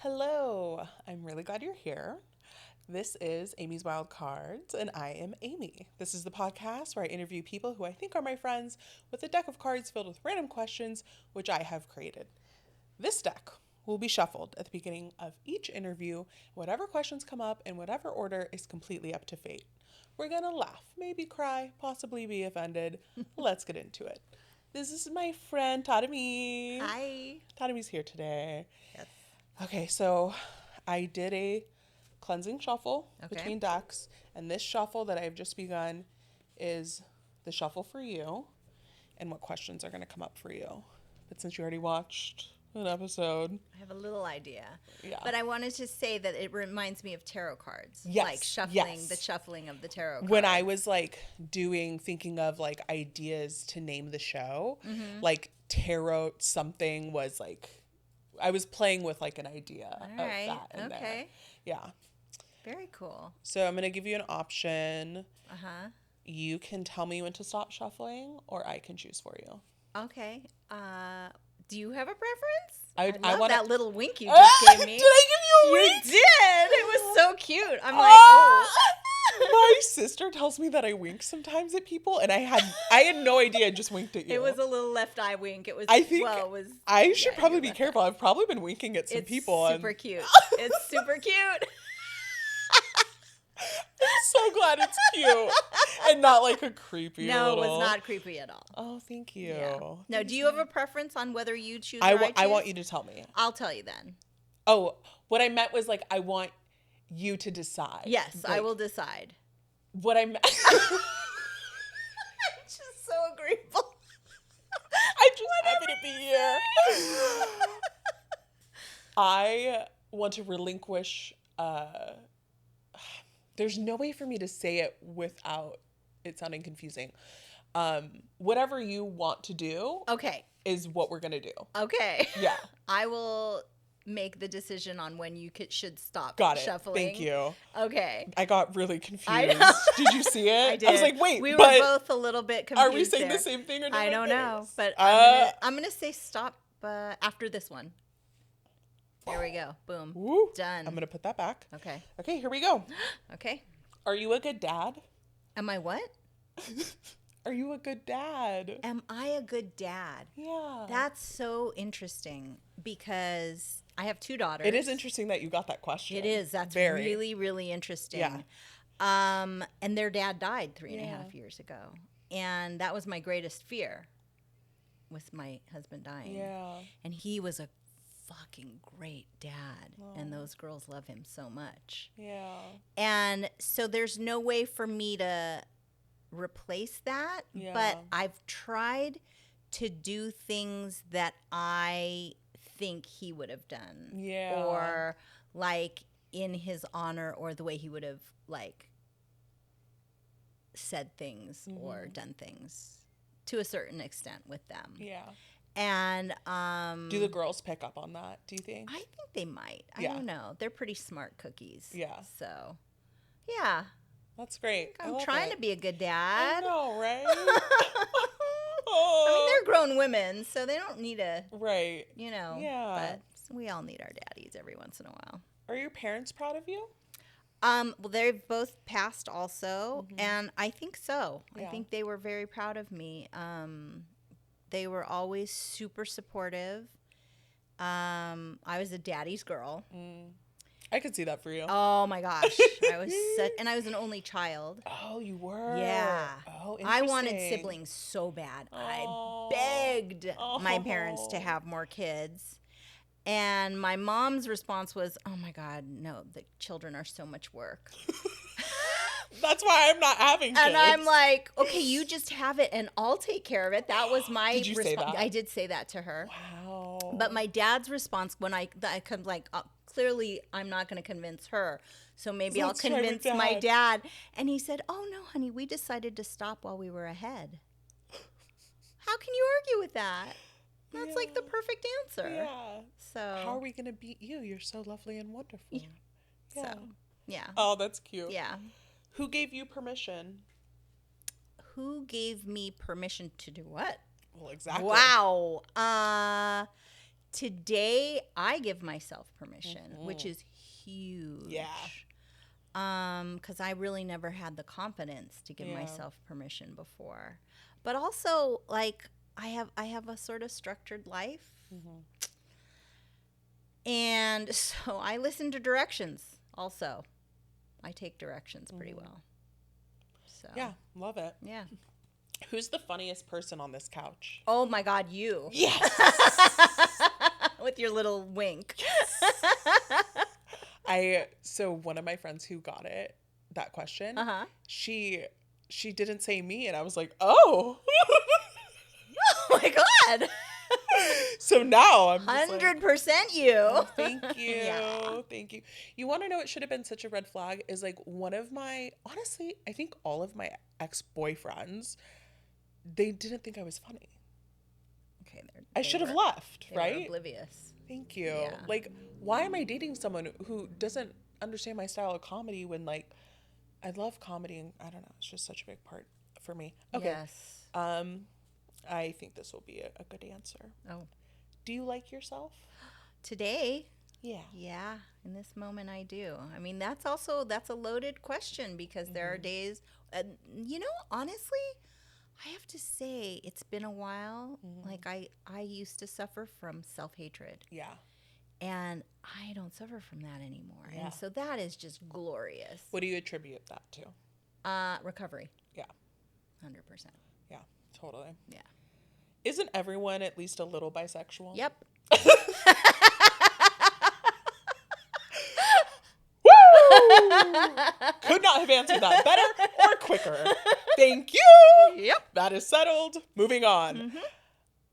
Hello, I'm really glad you're here. This is Amy's Wild Cards, and I am Amy. This is the podcast where I interview people who I think are my friends with a deck of cards filled with random questions, which I have created. This deck will be shuffled at the beginning of each interview. Whatever questions come up in whatever order is completely up to fate. We're gonna laugh, maybe cry, possibly be offended. Let's get into it. This is my friend Tarumi. Hi. Tarumi's here today. Yes. Okay, so I did a cleansing shuffle Okay. between decks, and this shuffle that I've just begun is the shuffle for you and what questions are going to come up for you. But since you already watched an episode, I have a little idea. Yeah. But I wanted to say that it reminds me of tarot cards. Yes, Like shuffling, yes. the shuffling of the tarot cards. when I was like thinking of like ideas to name the show, like tarot something was like, I was playing with like an idea of right, that in there. okay. Yeah. Very cool. So I'm going to give you an option. Uh-huh. You can tell me when to stop shuffling, or I can choose for you. Okay. Do you have a preference? I love wanna- that little wink you just gave me. Did I give you a You wink? did. It was so cute. I'm like, oh. My sister tells me that I wink sometimes at people, and I had no idea. I just winked at you. It was a little left eye wink. It was. I think Well, it was. I should yeah, probably your be left careful. I've probably been winking at some It's people. super cute. It's super cute. I'm so glad it's cute and not like a creepy. No, little... it was not creepy at all. Oh, thank you. Yeah. No, do you have a preference on whether you choose or I choose? want you to tell me. I'll tell you then. Oh, what I meant was like I want you to decide. Yes, I Like, will decide. What I meant. It's just so agreeable. I just happy to be here. I want to relinquish. There's no way for me to say it without it sounding confusing. Whatever you want to do Okay. is what we're gonna do. Okay. Yeah. I will make the decision on when you should stop Got it. shuffling. Thank you. Okay. I got really confused. I know. Did you see it? I did. I was like, wait, we were but both a little bit confused. are we saying there. the same thing or I different don't know, things? but I'm gonna say stop after this one. There we go. Boom. Woo. Done. I'm gonna put that back. Okay. Okay, here we go. Okay. Are you a good dad? Am I what? Are you a good dad? Am I a good dad? Yeah. That's so interesting because I have two daughters. It is interesting that you got that question. It is. That's Very. really, really interesting. Yeah. And their dad died 3.5 years ago. And that was my greatest fear, with my husband dying. Yeah. And he was a fucking great dad. And those girls love him so much. Yeah. And so there's no way for me to replace that. Yeah. But I've tried to do things that I think he would have done. Yeah. Or like in his honor, or the way he would have like said things or done things to a certain extent with them. Yeah. And Do the girls pick up on that, do you think? I think they might. I Yeah. don't know. They're pretty smart cookies. Yeah. So, yeah. That's great. I'm trying to be a good dad. I know, right? I mean, they're grown women, so they don't need a, right. you know. Yeah. But we all need our daddies every once in a while. Are your parents proud of you? Well, they've both passed also, and I think so. Yeah. I think they were very proud of me. They were always super supportive. I was a daddy's girl. I could see that for you. Oh my gosh, I was and I was an only child. Oh, you were? Yeah. Oh, I wanted interesting. siblings so bad. Oh. I begged my parents to Oh. have more kids. And my mom's response was, "Oh my God, no, the children are so much work." That's why I'm not having kids. And I'm like, "Okay, you just have it and I'll take care of it." That was my Did you say that? I did say that to her. Wow. But my dad's response when I come like, clearly I'm not going to convince her. So maybe I'll Let's try with convince my Dad. dad. And he said, "Oh no, honey, we decided to stop while we were ahead." How can you argue with that? That's like the perfect answer. Yeah. So How are we going to beat you? You're so lovely and wonderful. Yeah. So, yeah. Oh, that's cute. Yeah. Who gave you permission? Who gave me permission to do what? Well, exactly. Wow. Today, I give myself permission, which is huge. Yeah. Because I really never had the confidence to give Yeah. myself permission before. But also, like, I have a sort of structured life. And so I listen to directions also. I take directions pretty well. So Yeah, love it. yeah. Who's the funniest person on this couch? Oh my God, you. Yes. With your little wink. So one of my friends who got it, that question, she didn't say me, and I was like, oh. Oh my God. So now I'm just 100% you. oh, thank you. Yeah. Thank you. You want to know what should have been such a red flag is like one of my, honestly, I think all of my ex-boyfriends, they didn't think I was funny. Okay, I should have left, they were right? oblivious. Thank you. Yeah. Like, why am I dating someone who doesn't understand my style of comedy when, like, I love comedy and I don't know, it's just such a big part for me. Okay. Yes. I think this will be a good answer. Oh. Do you like yourself? Today, Yeah. yeah, in this moment I do. I mean, that's a loaded question because there are days, honestly, I have to say it's been a while. Like I used to suffer from self-hatred. Yeah. And I don't suffer from that anymore. Yeah. And so that is just glorious. What do you attribute that to? Recovery. Yeah. 100%. Yeah, totally. Yeah. Isn't everyone at least a little bisexual? Yep. Woo! Could not have answered that better or quicker. Thank you. Yep. That is settled. Moving on.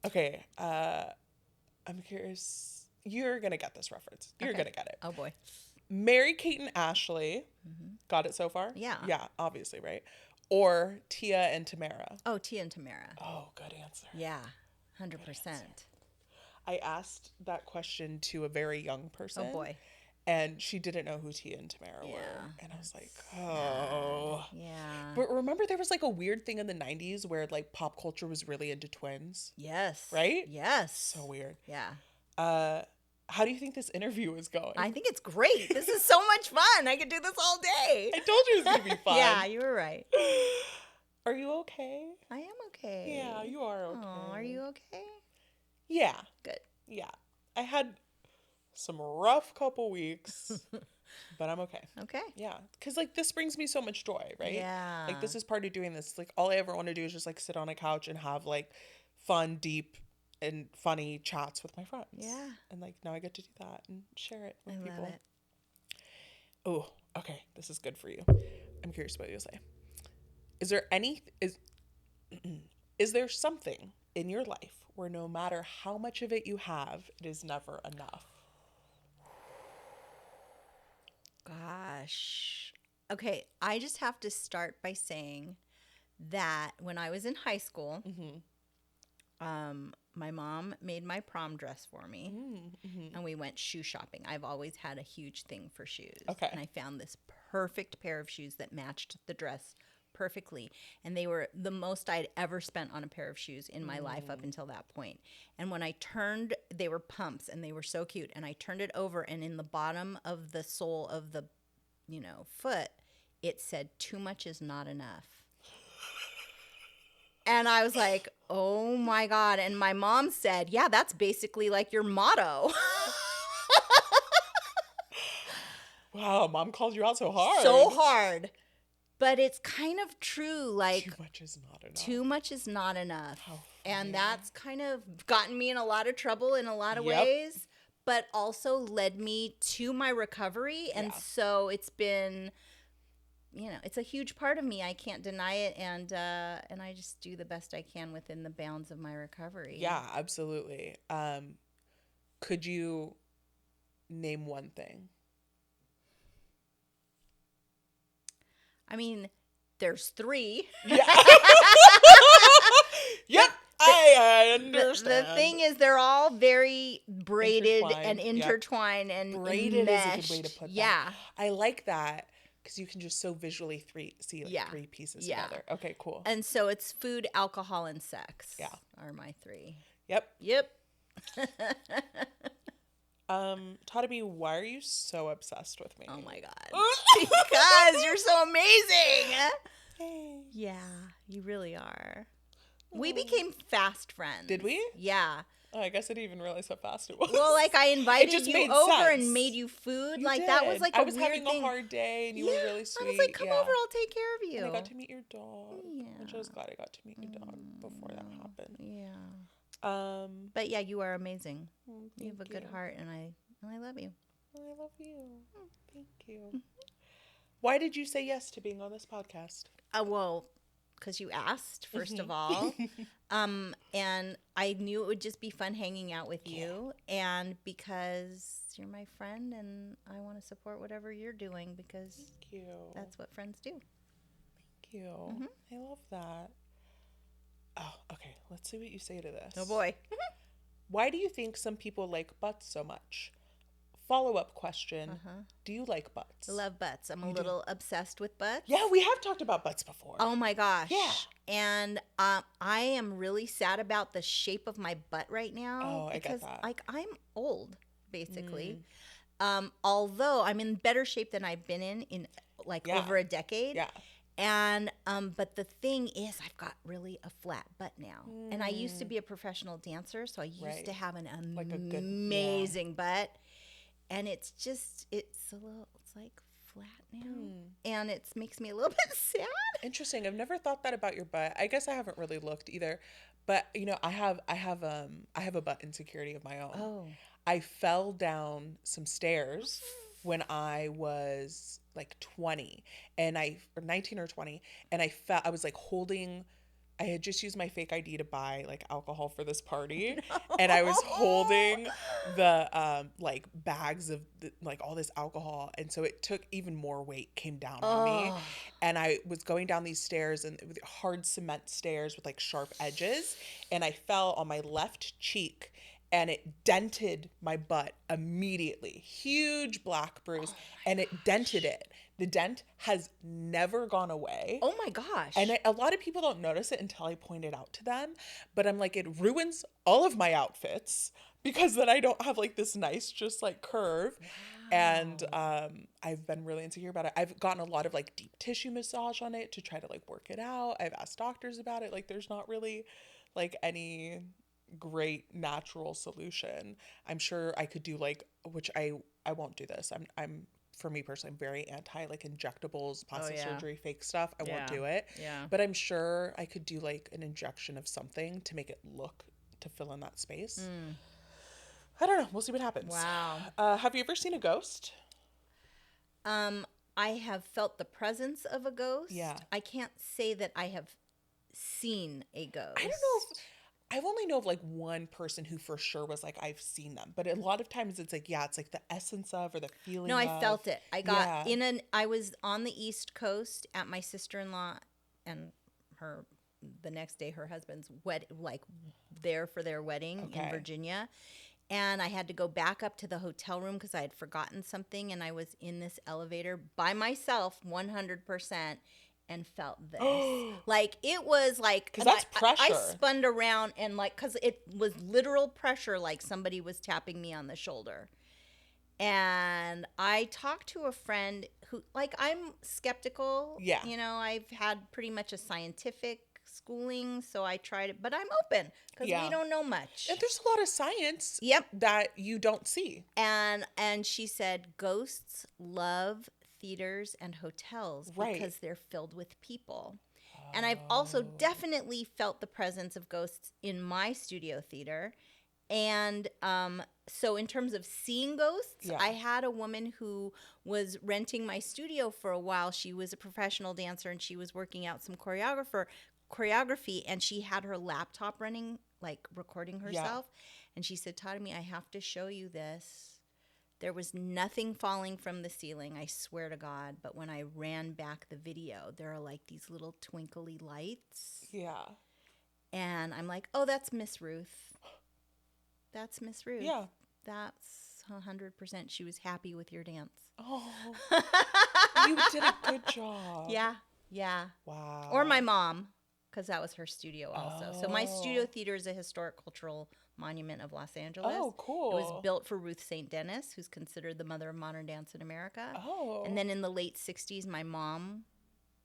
Okay. I'm curious. You're going to get this reference. You're going to get it. Oh, boy. Mary Kate and Ashley. Got it so far? Yeah. Yeah, obviously, right? Or Tia and Tamara. Oh, Tia and Tamara. Oh, good answer. Yeah, 100%. I asked that question to a very young person. Oh, boy. And she didn't know who Tia and Tamara were. And I was like, oh. Yeah. But remember there was like a weird thing in the 90s where like pop culture was really into twins? Yes. Right? Yes. So weird. Yeah. How do you think this interview is going? I think it's great. This is so much fun. I could do this all day. I told you it was going to be fun. Yeah, you were right. Are you okay? I am okay. Yeah, you are okay. Oh, are you okay? Yeah. Good. Yeah. I had some rough couple weeks, but I'm okay. Okay. Yeah. Because, like, this brings me so much joy, right? Yeah. Like, this is part of doing this. Like, all I ever want to do is just, like, sit on a couch and have, like, fun, deep, and funny chats with my friends. Yeah. And, like, now I get to do that and share it with people. I love it. Oh, okay. This is good for you. I'm curious what you'll say. Is there is there something in your life where no matter how much of it you have, it is never enough? Gosh. Okay, I just have to start by saying that when I was in high school, my mom made my prom dress for me, and we went shoe shopping. I've always had a huge thing for shoes. Okay. And I found this perfect pair of shoes that matched the dress perfectly. And they were the most I'd ever spent on a pair of shoes in my life up until that point. And when I turned, they were pumps and they were so cute. And I turned it over, and in the bottom of the sole of the, foot, it said, "Too much is not enough." And I was like, oh my God. And my mom said, yeah, that's basically like your motto. Wow, mom called you out so hard. So hard. But it's kind of true. Like, Too much is not enough. too much is not enough. How And funny. that's kind of gotten me in a lot of trouble in a lot of ways, but also led me to my recovery. And so it's been, it's a huge part of me. I can't deny it. And I just do the best I can within the bounds of my recovery. Yeah, absolutely. Could you name one thing? I mean, there's 3. Yeah. Yep. I understand. The thing is, they're all very braided and Intertwined, intertwined and braided meshed. is a good way to put that. Yeah. I like that because you can just so visually see like 3 pieces together. Okay, cool. And so it's food, alcohol, and sex. Yeah. Are my 3. Yep. Yep. Tarumi, why are you so obsessed with me? Oh my God. Because you're so amazing. Hey. Yeah, you really are. We became fast friends. Did we? Yeah. Oh, I guess I didn't even realize how fast it was. Well, like I invited just you made over sense. and made you food. You Like that was did. like I a was weird having thing. a hard day, and you were really sweet. I was like, come over, I'll take care of you. And I got to meet your dog. Yeah. Which I was glad I got to meet your dog before that happened. Yeah. But yeah, you are amazing. You have a good heart, and I love you. I love you. Thank you. Why did you say yes to being on this podcast? Well, because you asked, first of all. And I knew it would just be fun hanging out with you. And because you're my friend and I want to support whatever you're doing because Thank you. That's what friends do. Thank you. I love that. Oh, okay. Let's see what you say to this. Oh, boy. Why do you think some people like butts so much? Follow-up question. Do you like butts? I love butts. I'm a little obsessed with butts. Yeah, we have talked about butts before. Oh my gosh. Yeah. And I am really sad about the shape of my butt right now. Oh, I because, get that. like, I'm old, basically. Although I'm in better shape than I've been in over a decade. Yeah. And but the thing is, I've got really a flat butt now. And I used to be a professional dancer, so I used to have an amazing butt. And it's like flat now. And it makes me a little bit sad. Interesting. I've never thought that about your butt. I guess I haven't really looked either. But you know, I have a butt insecurity of my own. Oh. I fell down some stairs when I was like 20 or 19 or 20, and I was like I had just used my fake ID to buy like alcohol for this party, and I was holding the like bags of like all this alcohol, and so it took even more weight came down on me, and I was going down these stairs and with hard cement stairs with like sharp edges, and I fell on my left cheek. And it dented my butt immediately. Huge black bruise. And it dented it. The dent has never gone away. Oh my gosh. And a lot of people don't notice it until I point it out to them. But I'm like, it ruins all of my outfits because then I don't have like this nice just like curve. Wow. And I've been really insecure about it. I've gotten a lot of like deep tissue massage on it to try to like work it out. I've asked doctors about it. Like there's not really like any great natural solution. I'm sure I could do like, which I won't do this. I'm for me personally, I'm very anti like injectables, plastic surgery, fake stuff. I won't do it. Yeah. But I'm sure I could do like an injection of something to make it to fill in that space. I don't know. We'll see what happens. Wow. Have you ever seen a ghost? I have felt the presence of a ghost. Yeah. I can't say that I have seen a ghost. I don't know if I've only know of like one person who for sure was like, I've seen them. But a lot of times it's like, yeah, it's like the essence of or the feeling No, of. I felt it. I got I was on the East Coast at my sister-in-law and the next day her husband's there for their wedding in Virginia. And I had to go back up to the hotel room because I had forgotten something. And I was in this elevator by myself 100%. And felt this. Like, it was like... Because that's pressure. I spun around and like... Because it was literal pressure, like somebody was tapping me on the shoulder. And I talked to a friend who... Like, I'm skeptical. Yeah. You know, I've had pretty much a scientific schooling, so I tried it. But I'm open because we don't know much. And there's a lot of science that you don't see. And she said, ghosts love theaters and hotels because they're filled with people. And I've also definitely felt the presence of ghosts in my studio theater. And so in terms of seeing ghosts, I had a woman who was renting my studio for a while. She was a professional dancer and she was working out some choreography, and she had her laptop running, like recording herself. And she said, Tarumi, I have to show you this. There was nothing falling from the ceiling, I swear to God. But when I ran back the video, there are like these little twinkly lights. Yeah. And I'm like, oh, that's Miss Ruth. That's Miss Ruth. Yeah. That's 100%. She was happy with your dance. Oh, you did a good job. Yeah. Yeah. Wow. Or my mom, because that was her studio also. So my studio theater is a historic cultural Monument of Los Angeles. Oh, cool. It was built for Ruth St. Denis, who's considered the mother of modern dance in America. Oh. And then in the late 60s, my mom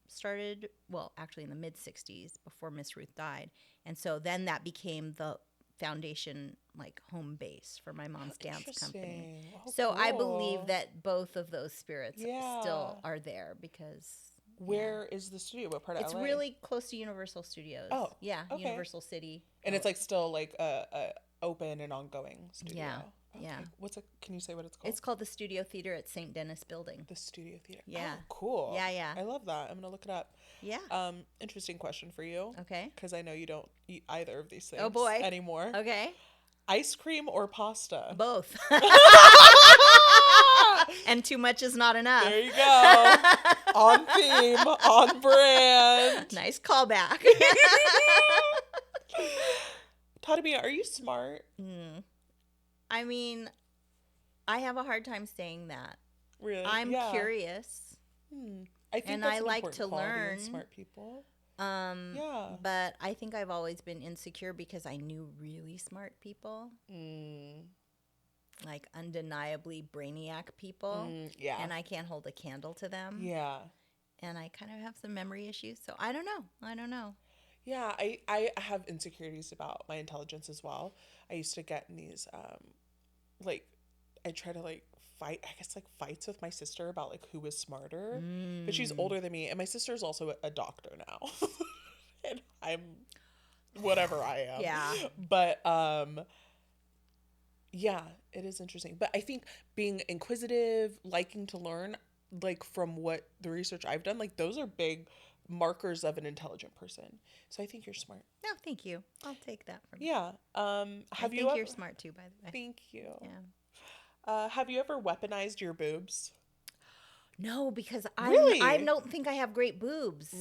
started, well, actually in the mid 60s before Miss Ruth died. And so then that became the foundation, like home base for my mom's dance company. Oh, so cool. I believe that both of those spirits Yeah. still are there because where is the studio? What part of it's LA? really close to Universal Studios. Oh, yeah, okay. Universal City. And it's like still like a open and ongoing studio. Yeah. Okay. Yeah. What's it? Can you say what it's called? It's called the Studio Theater at St. Denis Building. The Studio Theater. Yeah. Oh, cool. Yeah, yeah. I love that. I'm gonna look it up. Yeah. Interesting question for you. Okay. Because I know you don't eat either of these things. Oh boy. Anymore. Okay. Ice cream or pasta? Both. And too much is not enough. There you go. On theme, on brand. Nice callback. Tarumi, are you smart? I mean, I have a hard time saying that. Really? I'm curious. I think and that's I an like important to quality in learn. smart people. Yeah. But I think I've always been insecure because I knew really smart people. Like undeniably brainiac people. Yeah. And I can't hold a candle to them. Yeah. And I kind of have some memory issues. So I don't know. Yeah, I have insecurities about my intelligence as well. I used to get in these, like, I try to, like, fights with my sister about, like, who was smarter. But she's older than me, and my sister's also a doctor now. And I'm whatever I am. Yeah. But, yeah, it is interesting. But I think being inquisitive, liking to learn, like, from what the research I've done, like, those are big markers of an intelligent person. So I think you're smart. No, thank you. I'll take that from you. Yeah. I think you're smart too, by the way. Thank you. Yeah. Have you ever weaponized your boobs? No, because Really? I don't think I have great boobs.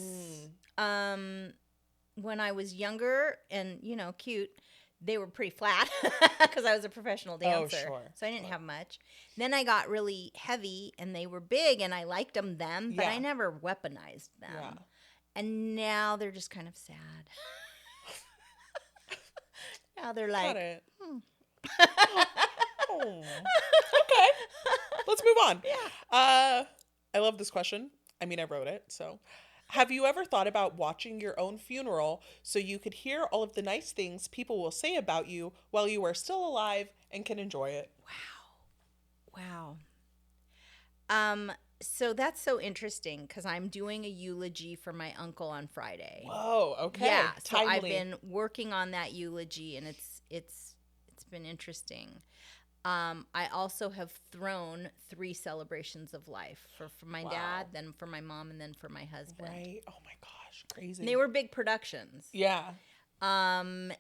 When I was younger and, cute, they were pretty flat because I was a professional dancer. Oh, sure. So I didn't have much. Then I got really heavy and they were big and I liked them then, but I never weaponized them. Yeah. And now they're just kind of sad. Now they're like, Got it. Oh. Okay. Let's move on. Yeah. I love this question. I mean, I wrote it, so. Have you ever thought about watching your own funeral so you could hear all of the nice things people will say about you while you are still alive and can enjoy it? Wow. So that's so interesting because I'm doing a eulogy for my uncle on Friday. Whoa, okay. Yeah, so Timely. I've been working on that eulogy and it's been interesting. I also have thrown 3 celebrations of life for my dad, then for my mom, and then for my husband. Right. Oh my gosh, crazy. And they were big productions. Yeah. And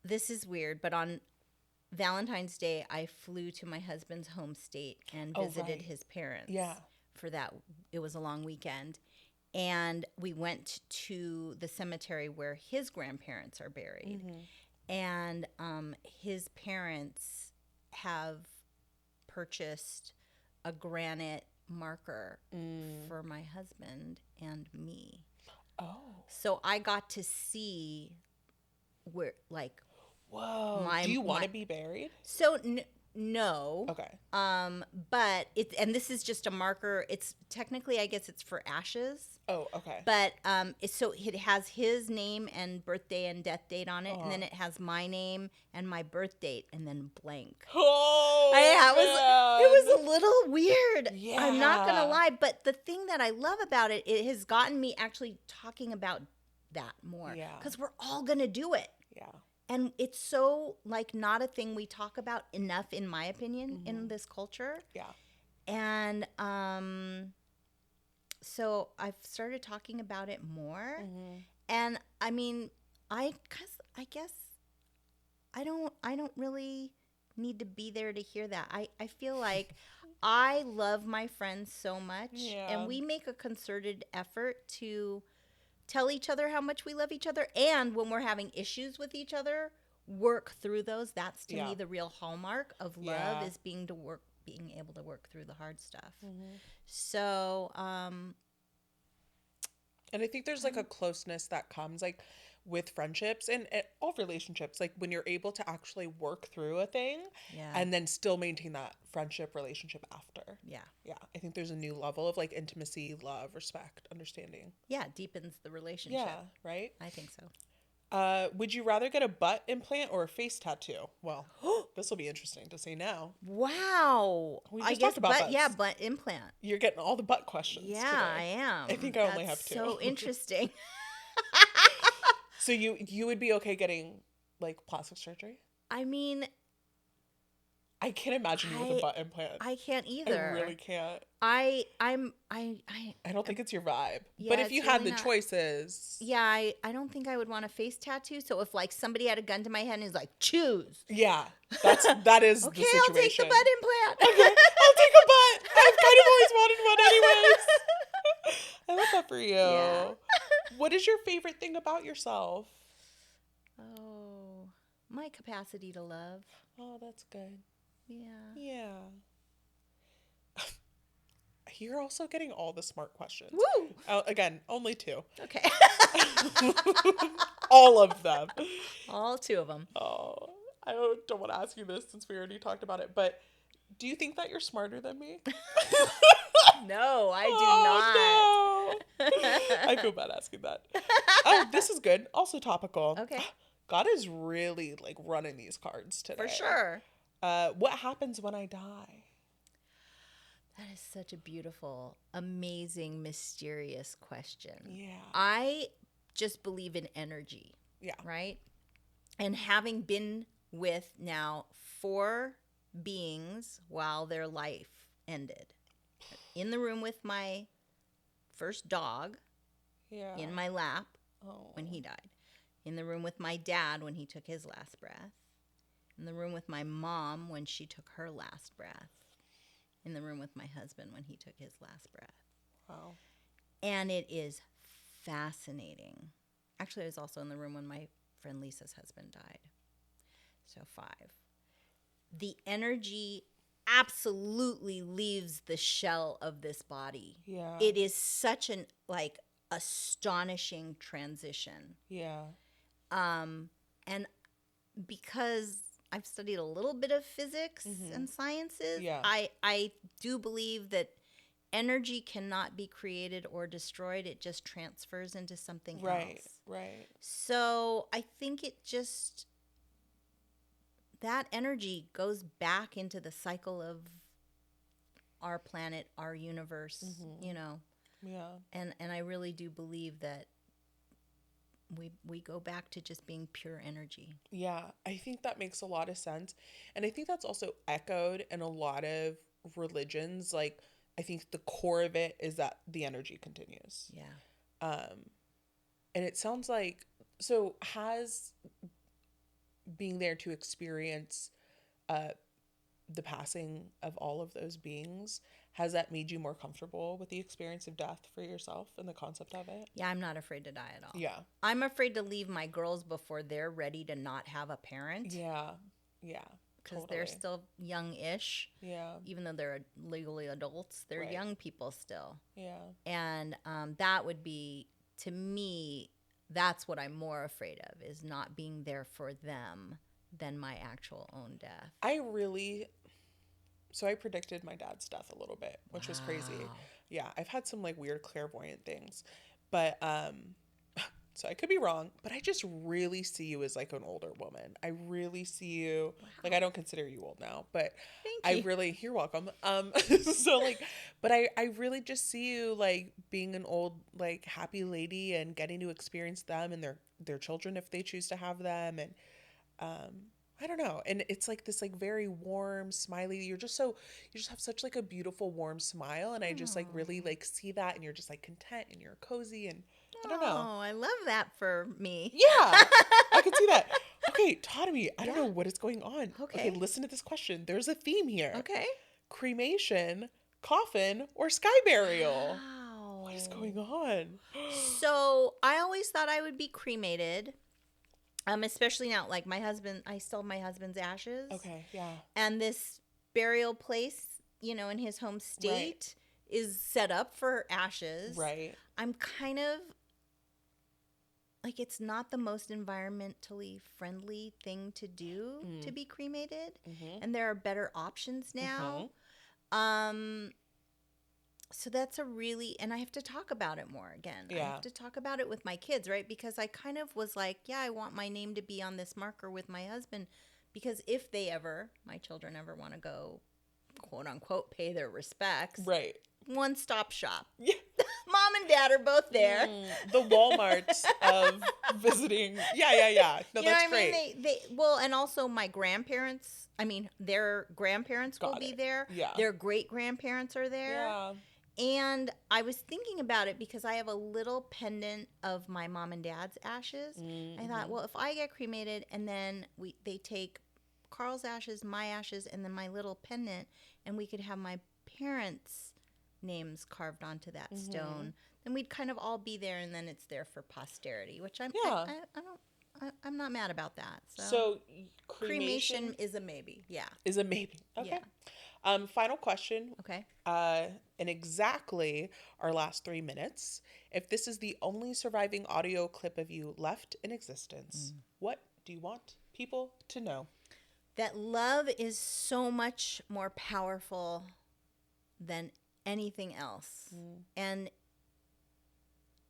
this is weird, but on Valentine's Day, I flew to my husband's home state and visited his parents. Yeah. For that, it was a long weekend. And we went to the cemetery where his grandparents are buried. And his parents have purchased a granite marker for my husband and me. Oh. So I got to see where, like, whoa. Do you want to be buried? So no. Okay. But and this is just a marker. It's technically, I guess, it's for ashes. Oh, okay. But so it has his name and birthday and death date on it, and then it has my name and my birth date, and then blank. Oh, it was a little weird. Yeah. I'm not gonna lie, but the thing that I love about it, it has gotten me actually talking about that more. Yeah. Because we're all gonna do it. Yeah. And it's so, like, not a thing we talk about enough, in my opinion, in this culture. Yeah. And so I've started talking about it more. And I mean, I guess I don't really need to be there to hear that. I feel like I love my friends so much, and we make a concerted effort to tell each other how much we love each other, and when we're having issues with each other, work through those. That's to me the real hallmark of love, is being able to work through the hard stuff. So And I think there's like a closeness that comes like with friendships and all relationships, like when you're able to actually work through a thing Yeah. and then still maintain that friendship relationship after. Yeah. Yeah. I think there's a new level of like intimacy, love, respect, understanding. Yeah, it deepens the relationship. Yeah. Right. I think so. Would you rather get a butt implant or a face tattoo? Well, this will be interesting to say now. Wow. We I just guess talked about butt, yeah, butts. butt implant. You're getting all the butt questions Yeah, today. I am. I think I only have two. So interesting. So you would be okay getting like plastic surgery? I mean, I can't imagine you with a butt implant. I can't either. I really can't. I don't think it's your vibe. Yeah, But if you it's had really the not. choices. Yeah, I don't think I would want a face tattoo. So if like somebody had a gun to my head and is like, choose. Yeah, that is Okay, the situation. I'll take the butt implant. Okay, I'll take a butt. I've kind of always wanted one anyways. I love that for you. Yeah. What is your favorite thing about yourself? Oh, my capacity to love. Oh, that's good. Yeah. Yeah. You're also getting all the smart questions. Woo! Again, only two. Okay. All of them. All two of them. Oh, I don't want to ask you this since we already talked about it, but do you think that you're smarter than me? No, I do not. No. I feel bad asking that. Oh, this is good. Also topical. Okay. God is really like running these cards today. For sure. What happens when I die? That is such a beautiful, amazing, mysterious question. Yeah. I just believe in energy. Yeah. Right? And having been with now 4 beings while their life ended. In the room with my first dog, Yeah. in my lap Oh. when he died. In the room with my dad when he took his last breath. In the room with my mom when she took her last breath. In the room with my husband when he took his last breath. Wow. And it is fascinating. Actually, I was also in the room when my friend Lisa's husband died. So 5. The energy absolutely leaves the shell of this body. Yeah. It is such an like astonishing transition. Yeah. And because I've studied a little bit of physics and sciences, Yeah. I do believe that energy cannot be created or destroyed. It just transfers into something else. Right. So I think it just, that energy goes back into the cycle of our planet, our universe, you know. Yeah. And I really do believe that we go back to just being pure energy. Yeah, I think that makes a lot of sense. And I think that's also echoed in a lot of religions. Like, I think the core of it is that the energy continues. Yeah. And it sounds like, so has being there to experience the passing of all of those beings, has that made you more comfortable with the experience of death for yourself and the concept of it? Yeah, I'm not afraid to die at all. Yeah. I'm afraid to leave my girls before they're ready to not have a parent. Yeah. Because Totally. they're still young-ish. Yeah. Even though they're legally adults, they're Right. young people still. Yeah. And that would be, to me, that's what I'm more afraid of, is not being there for them than my actual own death. So I predicted my dad's death a little bit, which was crazy. Wow. Yeah, I've had some like weird clairvoyant things. But so I could be wrong, but I just really see you as like an older woman. I really see you like, I don't consider you old now, but Thank you. you're welcome. So like, but I really just see you like being an old like happy lady and getting to experience them and their children if they choose to have them. And I don't know. And it's like this like very warm, smiley. You just have such like a beautiful, warm smile. And I just like really like see that, and you're just like content and you're cozy, and I don't know. Oh, I love that for me. Yeah, I can see that. Okay, Tarumi, I don't know what is going on. Okay. Listen to this question. There's a theme here. Okay. Cremation, coffin, or sky burial? Wow. What is going on? So I always thought I would be cremated. Especially now, like my husband, I still have my husband's ashes. Okay, yeah. And this burial place, you know, in his home state is set up for ashes. Right. I'm kind of like it's not the most environmentally friendly thing to do to be cremated, and there are better options now. Um, so that's a really, and I have to talk about it more again. I Yeah. have to talk about it with my kids, right? Because I kind of was like, yeah, I want my name to be on this marker with my husband, because if my children ever want to go, quote unquote, pay their respects, Right. one-stop shop. Yeah. Mom and dad are both there. The Walmarts of visiting. Yeah. No, You know that's what I mean? great. Well, and also my grandparents, I mean, their grandparents will Got be it. there. Yeah. Their great grandparents are there. Yeah. And I was thinking about it because I have a little pendant of my mom and dad's ashes. I thought, well, if I get cremated and then they take Carl's ashes, my ashes, and then my little pendant, and we could have my parents' names carved onto that stone, then we'd kind of all be there, and then it's there for posterity, which I don't. I'm not mad about that. So cremation is a maybe. Yeah. is a maybe. Okay. Yeah. Final question. Okay. In exactly our last 3 minutes, if this is the only surviving audio clip of you left in existence, what do you want people to know? That love is so much more powerful than anything else. And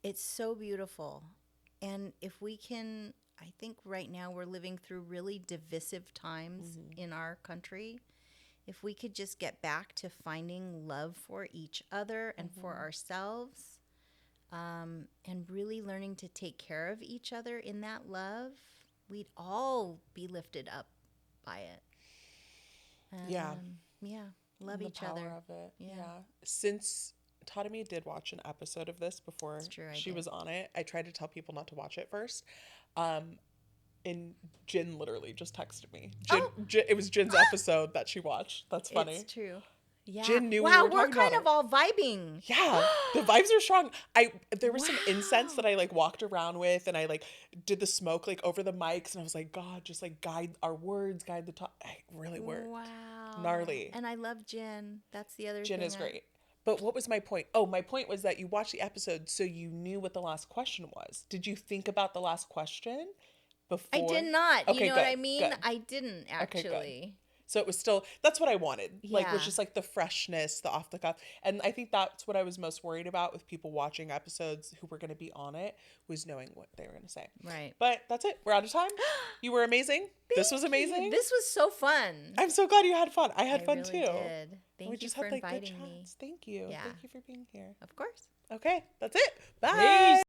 it's so beautiful. And if we can, I think right now we're living through really divisive times in our country. If we could just get back to finding love for each other and for ourselves, and really learning to take care of each other in that love, we'd all be lifted up by it. Yeah. Love The each power other. of it. Yeah. Since Tarumi did watch an episode of this before she was on it, I tried to tell people not to watch it first. And Jin literally just texted me. It was Jin's episode that she watched. That's funny. It's true. Yeah. Jin knew wow, we were we're talking kind about of all vibing. Yeah, the vibes are strong. There was some incense that I like walked around with, and I like did the smoke like over the mics, and I was like, God, just like guide our words, guide the talk. It really worked. Wow. Gnarly. And I love Jin. That's the other Jin thing. is great. But what was my point? Oh, my point was that you watched the episode so you knew what the last question was. Did you think about the last question before? I did not. Okay, You know good, what I mean? good. I didn't actually. Okay, good. So it was still, that's what I wanted. Like, was Yeah. just like the freshness, the off the cuff. And I think that's what I was most worried about with people watching episodes who were going to be on it, was knowing what they were going to say. Right. But that's it. We're out of time. You were amazing. This was amazing. This was so fun. I'm so glad you had fun. I had I fun really too. did. Thank you for inviting me. Thank you. Yeah. Thank you for being here. Of course. Okay, that's it. Bye. Peace.